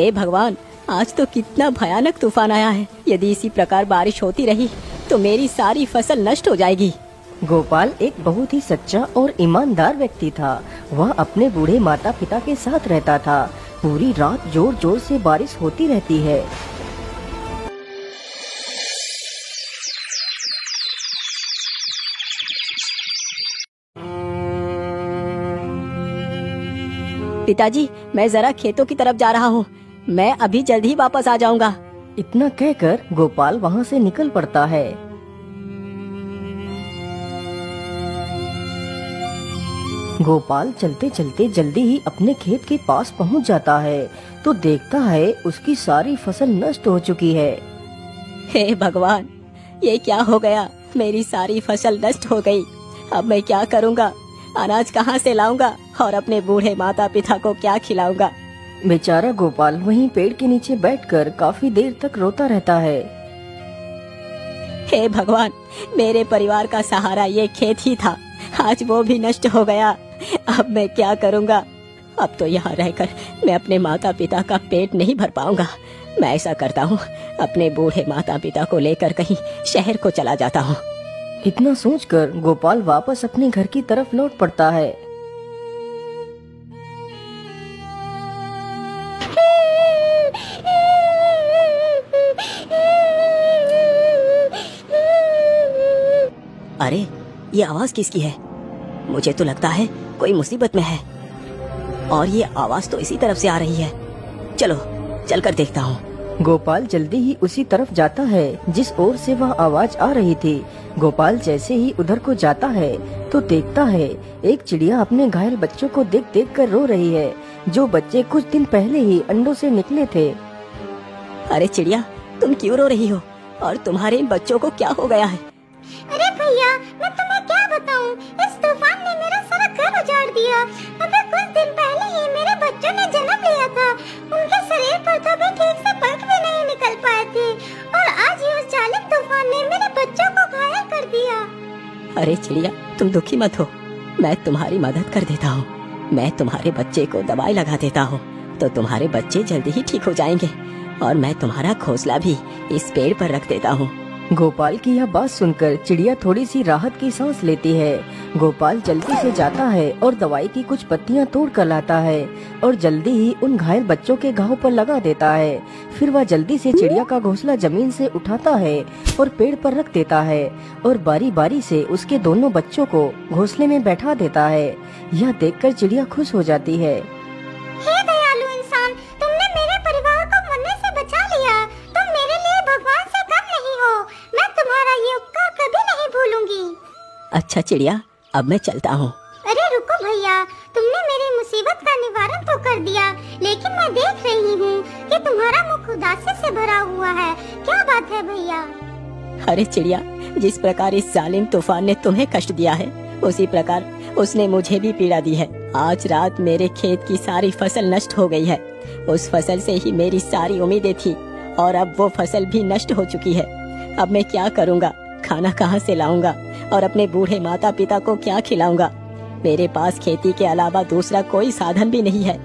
हे भगवान, आज तो कितना भयानक तूफान आया है। यदि इसी प्रकार बारिश होती रही तो मेरी सारी फसल नष्ट हो जाएगी। गोपाल एक बहुत ही सच्चा और ईमानदार व्यक्ति था। वह अपने बूढ़े माता पिता के साथ रहता था। पूरी रात जोर जोर से बारिश होती रहती है। पिताजी, मैं जरा खेतों की तरफ जा रहा हूँ। मैं अभी जल्द ही वापस आ जाऊंगा। इतना कहकर गोपाल वहाँ से निकल पड़ता है। गोपाल चलते चलते जल्दी ही अपने खेत के पास पहुँच जाता है तो देखता है उसकी सारी फसल नष्ट हो चुकी है। हे भगवान, ये क्या हो गया? मेरी सारी फसल नष्ट हो गई। अब मैं क्या करूँगा? अनाज कहाँ से लाऊंगा और अपने बूढ़े माता पिता को क्या खिलाऊंगा? बेचारा गोपाल वहीं पेड़ के नीचे बैठकर काफी देर तक रोता रहता है। हे भगवान, मेरे परिवार का सहारा ये खेत ही था, आज वो भी नष्ट हो गया। अब मैं क्या करूँगा? अब तो यहाँ रहकर मैं अपने माता पिता का पेट नहीं भर पाऊंगा। मैं ऐसा करता हूँ, अपने बूढ़े माता पिता को लेकर कहीं शहर को चला जाता हूँ। इतना सोचकर गोपाल वापस अपने घर की तरफ लौट पड़ता है। अरे, ये आवाज किसकी है? मुझे तो लगता है कोई मुसीबत में है और ये आवाज तो इसी तरफ से आ रही है। चलो चलकर देखता हूँ। गोपाल जल्दी ही उसी तरफ जाता है जिस ओर से वह आवाज आ रही थी। गोपाल जैसे ही उधर को जाता है तो देखता है एक चिड़िया अपने घायल बच्चों को देख देख कर रो रही है, जो बच्चे कुछ दिन पहले ही अंडों से निकले थे। अरे चिड़िया, तुम क्यों रो रही हो और तुम्हारे इन बच्चों को क्या हो गया है? अरे भैया, मैं तुम्हें क्या बताऊं, इस तूफान ने मेरा सारा घर उजाड़ दिया। अभी कुछ दिन पहले ही मेरे बच्चों ने जन्म लिया था। उनके शरीर पर तो भी ठीक से पंख भी नहीं निकल पाए थे और आज ही उस जालिम तूफान ने मेरे बच्चों को घायल कर दिया। अरे चिड़िया, तुम दुखी मत हो, मैं तुम्हारी मदद कर देता हूँ। मैं तुम्हारे बच्चे को दवाई लगा देता हूँ तो तुम्हारे बच्चे जल्दी ही ठीक हो जाएंगे और मैं तुम्हारा घोंसला भी इस पेड़ पर रख देता हूँ। गोपाल की यह बात सुनकर चिड़िया थोड़ी सी राहत की सांस लेती है। गोपाल जल्दी से जाता है और दवाई की कुछ पत्तियां तोड़ कर लाता है और जल्दी ही उन घायल बच्चों के घाव पर लगा देता है। फिर वह जल्दी से चिड़िया का घोंसला जमीन से उठाता है और पेड़ पर रख देता है और बारी बारी से उसके दोनों बच्चों को घोंसले में बैठा देता है। यह देखकर चिड़िया खुश हो जाती है। हे दयालु इंसान, तुमने मेरे परिवार को मरने से बचा लिया। तुम मेरे लिए भगवान से कम नहीं हो। मैं तुम्हारा ये उपकार कभी नहीं भूलूंगी। अच्छा चिड़िया, अब मैं चलता हूँ। अरे रुको भैया, तुमने मेरी मुसीबत का निवारण तो कर दिया, लेकिन मैं देख रही हूँ कि तुम्हारा मुख उदासी से भरा हुआ है। क्या बात है भैया? अरे चिड़िया, जिस प्रकार इस जालिम तूफान ने तुम्हें कष्ट दिया है, उसी प्रकार उसने मुझे भी पीड़ा दी है। आज रात मेरे खेत की सारी फसल नष्ट हो गई है। उस फसल से ही मेरी सारी उम्मीदें थी और अब वो फसल भी नष्ट हो चुकी है। अब मैं क्या करूँगा? खाना कहाँ से लाऊंगा और अपने बूढ़े माता पिता को क्या खिलाऊंगा? मेरे पास खेती के अलावा दूसरा कोई साधन भी नहीं है।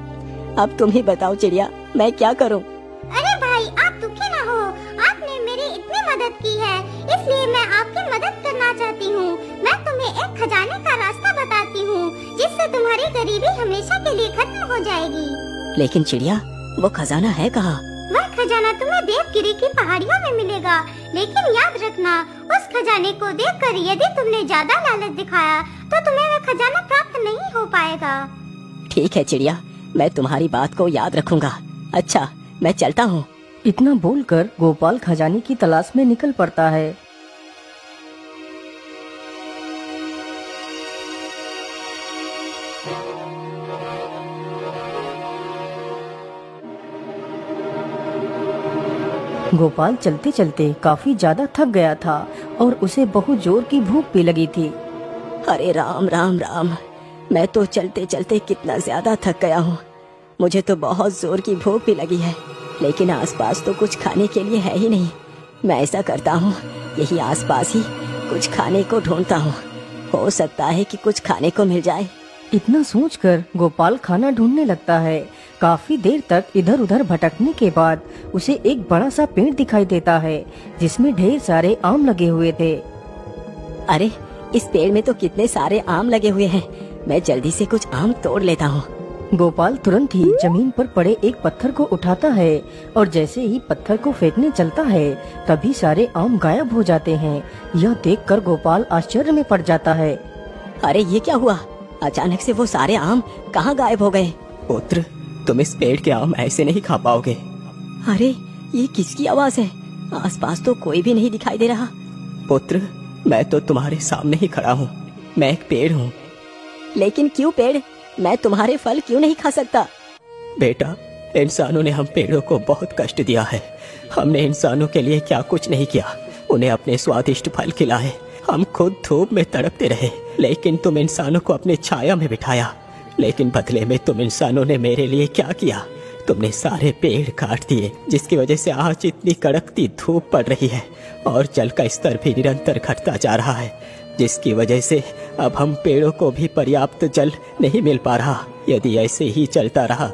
अब तुम ही बताओ चिड़िया, मैं क्या करूं? अरे भाई, आप दुखी ना हो। आपने मेरी इतनी मदद की है, इसलिए मैं आपकी मदद करना चाहती हूँ। मैं तुम्हें एक खजाने का रास्ता बताती हूँ, जिससे तुम्हारी गरीबी हमेशा के लिए खत्म हो जाएगी। लेकिन चिड़िया, वो खजाना है कहाँ? वह खजाना तुम्हें देवगिरी की पहाड़ियों में मिलेगा, लेकिन याद रखना, उस खजाने को देखकर यदि तुमने ज्यादा लालच दिखाया तो तुम्हें वह खजाना प्राप्त नहीं हो पाएगा। ठीक है चिड़िया, मैं तुम्हारी बात को याद रखूंगा। अच्छा, मैं चलता हूँ। इतना बोलकर गोपाल खजाने की तलाश में निकल पड़ता है। गोपाल चलते चलते काफी ज्यादा थक गया था और उसे बहुत जोर की भूख भी लगी थी। अरे राम राम राम, मैं तो चलते चलते कितना ज्यादा थक गया हूँ। मुझे तो बहुत जोर की भूख भी लगी है, लेकिन आसपास तो कुछ खाने के लिए है ही नहीं। मैं ऐसा करता हूँ, यही आसपास ही कुछ खाने को ढूंढता हूँ। हो सकता है कि कुछ खाने को मिल जाए। इतना सोचकर गोपाल खाना ढूंढने लगता है। काफी देर तक इधर उधर भटकने के बाद उसे एक बड़ा सा पेड़ दिखाई देता है जिसमें ढेर सारे आम लगे हुए थे। अरे इस पेड़ में तो कितने सारे आम लगे हुए हैं, मैं जल्दी से कुछ आम तोड़ लेता हूँ। गोपाल तुरंत ही जमीन पर पड़े एक पत्थर को उठाता है और जैसे ही पत्थर को फेंकने चलता है तभी सारे आम गायब हो जाते हैं। यह देखकर गोपाल आश्चर्य में पड़ जाता है। अरे ये क्या हुआ, अचानक से वो सारे आम कहाँ गायब हो गए? पुत्र, तुम इस पेड़ के आम ऐसे नहीं खा पाओगे। अरे ये किसकी आवाज है? आसपास तो कोई भी नहीं दिखाई दे रहा। पुत्र, मैं तो तुम्हारे सामने ही खड़ा हूँ, मैं एक पेड़ हूँ। लेकिन क्यों पेड़, मैं तुम्हारे फल क्यों नहीं खा सकता? बेटा, इंसानों ने हम पेड़ों को बहुत कष्ट दिया है। हमने इंसानों के लिए क्या कुछ नहीं किया, उन्हें अपने स्वादिष्ट फल खिलाए। हम खुद धूप में तड़पते रहे, लेकिन तुम इंसानों को अपने छाया में बिठाया। लेकिन बदले में तुम इंसानों ने मेरे लिए क्या किया? तुमने सारे पेड़ काट दिए, जिसकी वजह से आज इतनी कड़कती धूप पड़ रही है और जल का स्तर भी निरंतर घटता जा रहा है, जिसकी वजह से अब हम पेड़ों को भी पर्याप्त जल नहीं मिल पा रहा। यदि ऐसे ही चलता रहा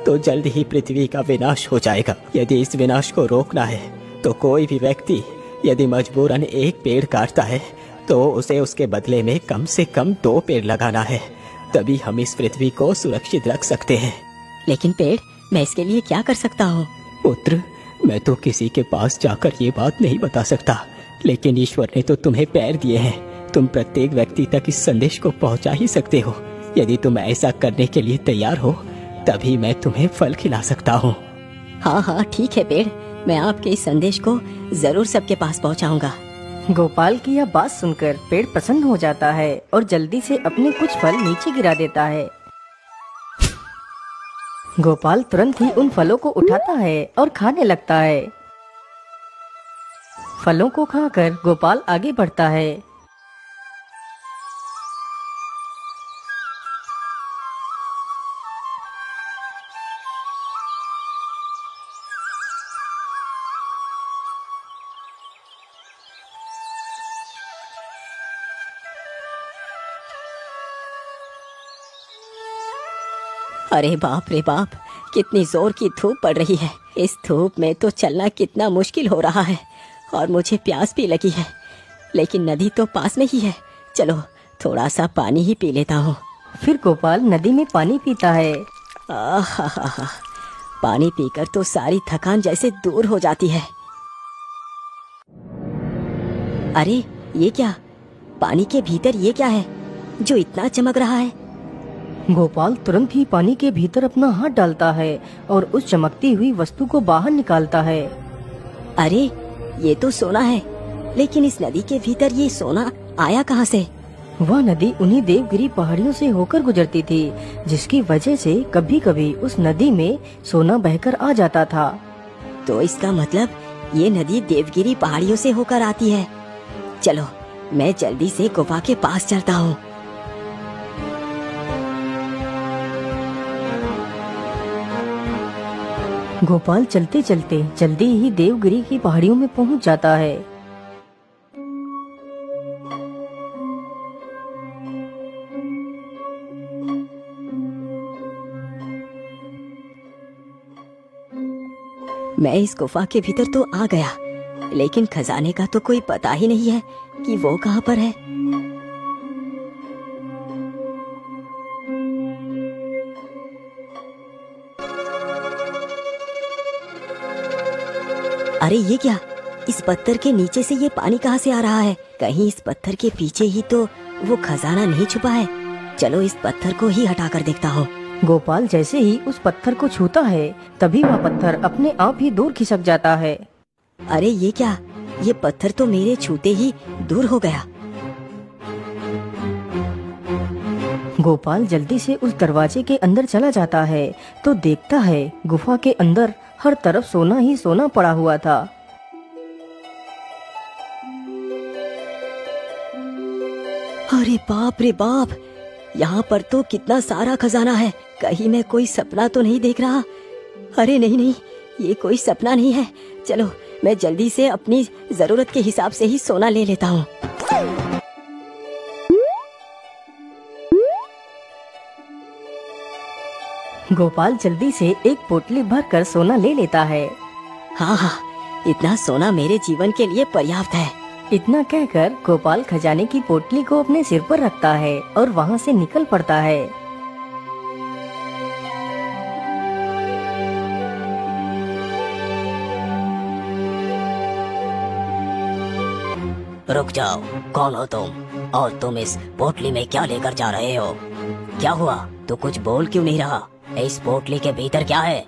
तो जल्द ही पृथ्वी का विनाश हो जाएगा। यदि इस विनाश को रोकना है तो कोई भी व्यक्ति यदि मजबूरन एक पेड़ काटता है तो उसे उसके बदले में कम से कम 2 पेड़ लगाना है, तभी हम इस पृथ्वी को सुरक्षित रख सकते हैं। लेकिन पेड़, मैं इसके लिए क्या कर सकता हूँ? पुत्र, मैं तो किसी के पास जाकर ये बात नहीं बता सकता, लेकिन ईश्वर ने तो तुम्हें पैर दिए हैं, तुम प्रत्येक व्यक्ति तक इस संदेश को पहुंचा ही सकते हो। यदि तुम ऐसा करने के लिए तैयार हो तभी मैं तुम्हें फल खिला सकता हूँ। हाँ हाँ ठीक है पेड़, मैं आपके इस संदेश को जरूर सबके पास पहुँचाऊंगा। गोपाल की यह बात सुनकर पेड़ प्रसन्न हो जाता है और जल्दी से अपने कुछ फल नीचे गिरा देता है। गोपाल तुरंत ही उन फलों को उठाता है और खाने लगता है। फलों को खाकर गोपाल आगे बढ़ता है। अरे बाप रे बाप, कितनी जोर की धूप पड़ रही है। इस धूप में तो चलना कितना मुश्किल हो रहा है और मुझे प्यास भी लगी है, लेकिन नदी तो पास में ही है। चलो थोड़ा सा पानी ही पी लेता हूँ। फिर गोपाल नदी में पानी पीता है। आहा, पानी पीकर तो सारी थकान जैसे दूर हो जाती है। अरे ये क्या, पानी के भीतर ये क्या है जो इतना चमक रहा है? गोपाल तुरंत ही पानी के भीतर अपना हाथ डालता है और उस चमकती हुई वस्तु को बाहर निकालता है। अरे ये तो सोना है, लेकिन इस नदी के भीतर ये सोना आया कहाँ से? वह नदी उन्हीं देवगिरी पहाड़ियों से होकर गुजरती थी, जिसकी वजह से कभी कभी उस नदी में सोना बहकर आ जाता था। तो इसका मतलब ये नदी देवगिरी पहाड़ियों से होकर आती है। चलो मैं जल्दी से गुफा के पास चलता हूँ। गोपाल चलते चलते जल्दी ही देवगिरी की पहाड़ियों में पहुंच जाता है। मैं इस गुफा के भीतर तो आ गया, लेकिन खजाने का तो कोई पता ही नहीं है कि वो कहाँ पर है। अरे ये क्या, इस पत्थर के नीचे से ये पानी कहाँ से आ रहा है? कहीं इस पत्थर के पीछे ही तो वो खजाना नहीं छुपा है? चलो इस पत्थर को ही हटाकर देखता हूँ। गोपाल जैसे ही उस पत्थर को छूता है तभी वह पत्थर अपने आप ही दूर खिसक जाता है। अरे ये क्या, ये पत्थर तो मेरे छूते ही दूर हो गया। गोपाल जल्दी से उस दरवाजे के अंदर चला जाता है तो देखता है गुफा के अंदर हर तरफ सोना ही सोना पड़ा हुआ था। अरे बाप रे बाप, यहाँ पर तो कितना सारा खजाना है। कहीं मैं कोई सपना तो नहीं देख रहा? अरे नहीं नहीं, ये कोई सपना नहीं है। चलो मैं जल्दी से अपनी जरूरत के हिसाब से ही सोना ले लेता हूँ। गोपाल जल्दी से एक पोटली भरकर सोना ले लेता है। हाँ हाँ, इतना सोना मेरे जीवन के लिए पर्याप्त है। इतना कहकर गोपाल खजाने की पोटली को अपने सिर पर रखता है और वहाँ से निकल पड़ता है। रुक जाओ, कौन हो तुम? और तुम इस पोटली में क्या लेकर जा रहे हो? क्या हुआ? तू कुछ बोल क्यों नहीं रहा? इस पोटली के भीतर क्या है?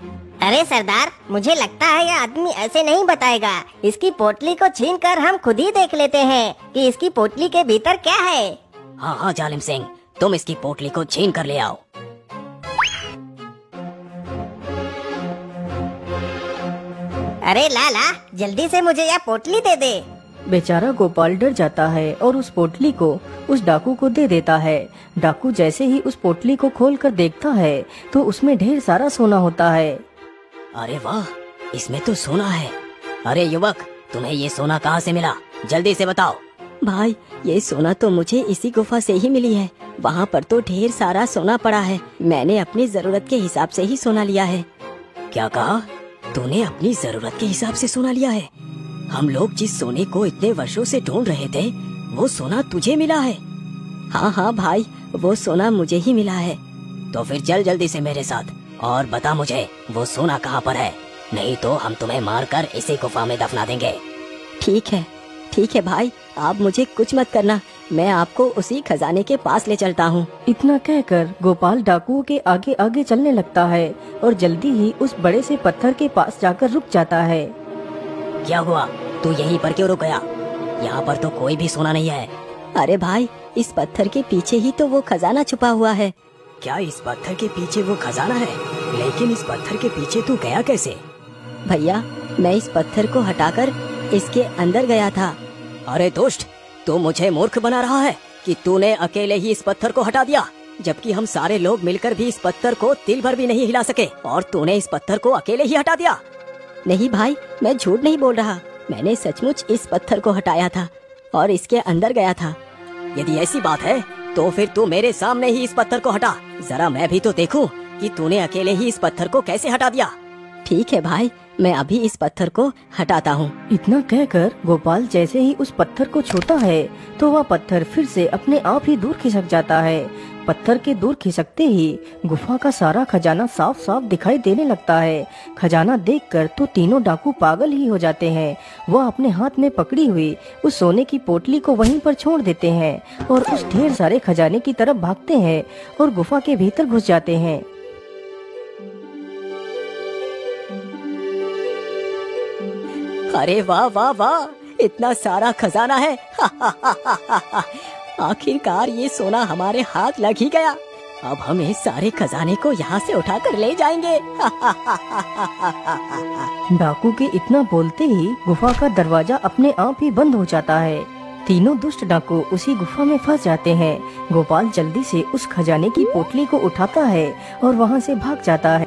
अरे सरदार, मुझे लगता है यह आदमी ऐसे नहीं बताएगा। इसकी पोटली को छीनकर हम खुद ही देख लेते हैं कि इसकी पोटली के भीतर क्या है। हाँ हाँ जालिम सिंह, तुम इसकी पोटली को छीन कर ले आओ। अरे लाला, जल्दी से मुझे यह पोटली दे दे। बेचारा गोपाल डर जाता है और उस पोटली को उस डाकू को दे देता है। डाकू जैसे ही उस पोटली को खोलकर देखता है तो उसमें ढेर सारा सोना होता है। अरे वाह, इसमें तो सोना है। अरे युवक, तुम्हें ये सोना कहाँ से मिला? जल्दी से बताओ। भाई, ये सोना तो मुझे इसी गुफा से ही मिली है। वहाँ पर तो ढेर सारा सोना पड़ा है। मैंने अपनी जरूरत के हिसाब से ही सोना लिया है। क्या कहा? तूने अपनी जरूरत के हिसाब से सोना लिया है? हम लोग जिस सोने को इतने वर्षों से ढूंढ रहे थे, वो सोना तुझे मिला है? हाँ हाँ भाई, वो सोना मुझे ही मिला है। तो फिर चल जल्दी से मेरे साथ और बता मुझे वो सोना कहाँ पर है, नहीं तो हम तुम्हें मारकर इसी गुफा में दफना देंगे। ठीक है भाई, आप मुझे कुछ मत करना, मैं आपको उसी खजाने के पास ले चलता हूँ। इतना कहकर गोपाल डाकुओं के आगे आगे चलने लगता है और जल्दी ही उस बड़े से पत्थर के पास जाकर रुक जाता है। क्या हुआ? तू यहीं पर क्यों रुक गया? यहाँ पर तो कोई भी सोना नहीं है। अरे भाई, इस पत्थर के पीछे ही तो वो खजाना छुपा हुआ है। क्या इस पत्थर के पीछे वो खजाना है? लेकिन इस पत्थर के पीछे तू गया कैसे? भैया, मैं इस पत्थर को हटाकर इसके अंदर गया था। अरे दुष्ट, तू मुझे मूर्ख बना रहा है कि तूने अकेले ही इस पत्थर को हटा दिया, जबकि हम सारे लोग मिलकर भी इस पत्थर को तिल भर भी नहीं हिला सके, और तूने इस पत्थर को अकेले ही हटा दिया। नहीं भाई, मैं झूठ नहीं बोल रहा, मैंने सचमुच इस पत्थर को हटाया था और इसके अंदर गया था। यदि ऐसी बात है तो फिर तू मेरे सामने ही इस पत्थर को हटा, जरा मैं भी तो देखूं कि तूने अकेले ही इस पत्थर को कैसे हटा दिया। ठीक है भाई, मैं अभी इस पत्थर को हटाता हूँ। इतना कहकर गोपाल जैसे ही उस पत्थर को छूता है तो वह पत्थर फिर से अपने आप ही दूर खिसक जाता है। पत्थर के दूर खिसकते ही गुफा का सारा खजाना साफ साफ दिखाई देने लगता है। खजाना देखकर तो तीनों डाकू पागल ही हो जाते हैं। वह अपने हाथ में पकड़ी हुई उस सोने की पोटली को वहीं पर छोड़ देते हैं और उस ढेर सारे खजाने की तरफ भागते हैं और गुफा के भीतर घुस जाते हैं। अरे वाह वाह वाह, इतना सारा खजाना है। आखिरकार ये सोना हमारे हाथ लग ही गया। अब हम इस सारे खजाने को यहाँ से उठाकर ले जाएंगे। डाकू के इतना बोलते ही गुफा का दरवाजा अपने आप ही बंद हो जाता है। तीनों दुष्ट डाकू उसी गुफा में फंस जाते हैं। गोपाल जल्दी से उस खजाने की पोटली को उठाता है और वहाँ से भाग जाता